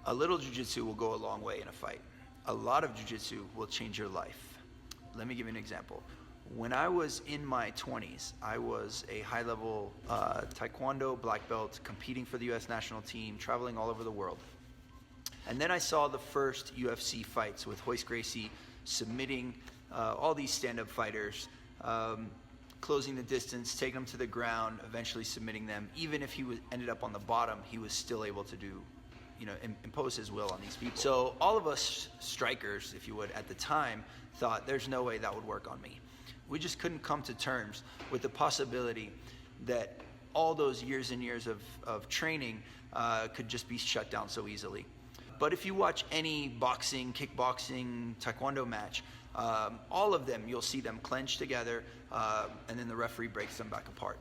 A little jiu-jitsu will go a long way in a fight. A lot of jiu-jitsu will change your life. Let me give you an example. When I was in my 20s, I was a high-level taekwondo black belt, competing for the U.S. national team, traveling all over the world. And then I saw the first UFC fights with Royce Gracie submitting all these stand-up fighters, closing the distance, taking them to the ground, eventually submitting them. Even if he ended up on the bottom, he was still able to do, impose his will on these people. So all of us strikers, if you would, at the time, thought there's no way that would work on me. We just couldn't come to terms with the possibility that all those years and years of training could just be shut down so easily. But if you watch any boxing, kickboxing, taekwondo match, all of them, you'll see them clench together, and then the referee breaks them back apart.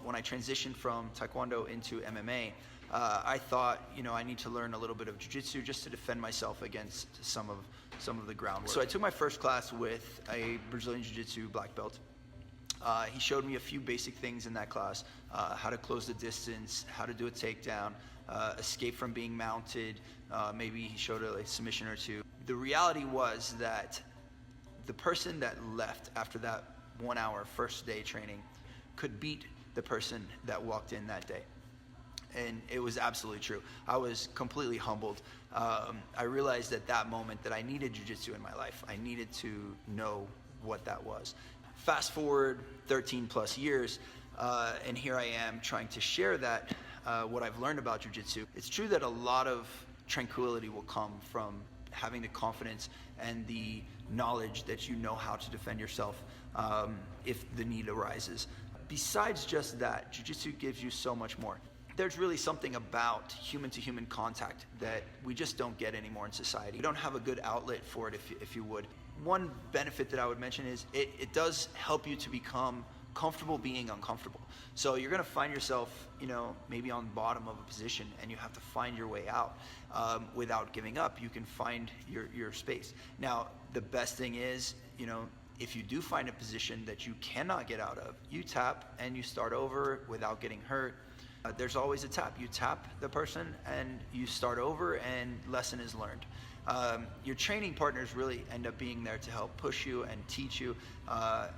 When I transitioned from taekwondo into MMA, I thought, I need to learn a little bit of jiu-jitsu just to defend myself against some of the groundwork. So I took my first class with a Brazilian jiu-jitsu black belt. He showed me a few basic things in that class: how to close the distance, how to do a takedown, escape from being mounted. Maybe he showed a submission or two. The reality was that the person that left after that 1 hour first day training could beat the person that walked in that day. And it was absolutely true. I was completely humbled. I realized at that moment that I needed jiu-jitsu in my life. I needed to know what that was. Fast forward 13 plus years, and here I am trying to share that, what I've learned about jiu-jitsu. It's true that a lot of tranquility will come from having the confidence and the knowledge that you know how to defend yourself if the need arises. Besides just that, jiu-jitsu gives you so much more. There's really something about human-to-human contact that we just don't get anymore in society. We don't have a good outlet for it, if you would. One benefit that I would mention is it does help you to become comfortable being uncomfortable. So you're gonna find yourself, maybe on the bottom of a position, and you have to find your way out without giving up. You can find your space. Now, the best thing is, if you do find a position that you cannot get out of, you tap and you start over without getting hurt. There's always a tap. You tap the person and you start over, and lesson is learned. Your training partners really end up being there to help push you and teach you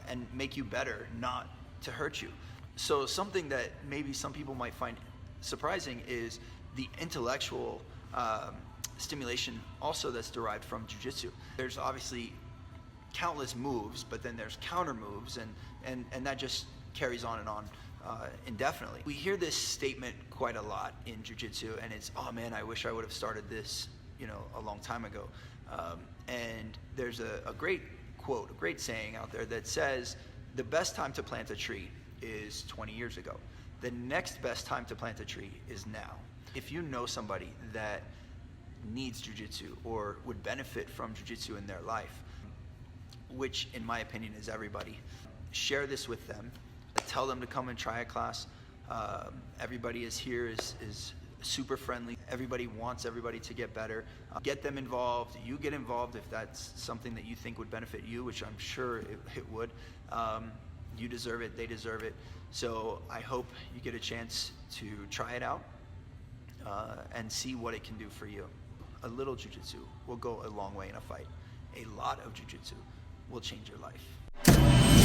and make you better, not to hurt you. So something that maybe some people might find surprising is the intellectual stimulation also that's derived from jiu-jitsu. There's obviously countless moves, but then there's counter moves, and that just carries on and on indefinitely. We hear this statement quite a lot in jiu-jitsu, and it's, oh man, I wish I would have started this a long time ago. And there's a great quote, a great saying out there that says, the best time to plant a tree is 20 years ago. The next best time to plant a tree is now. If you know somebody that needs jiu-jitsu or would benefit from jiu-jitsu in their life, which in my opinion is everybody, share this with them. Tell them to come and try a class. Everybody is super friendly. Everybody wants everybody to get better. Get them involved. You get involved if that's something that you think would benefit you, which I'm sure it would. You deserve it. They deserve it. So I hope you get a chance to try it out and see what it can do for you. A little jiu-jitsu will go a long way in a fight. A lot of jiu-jitsu will change your life.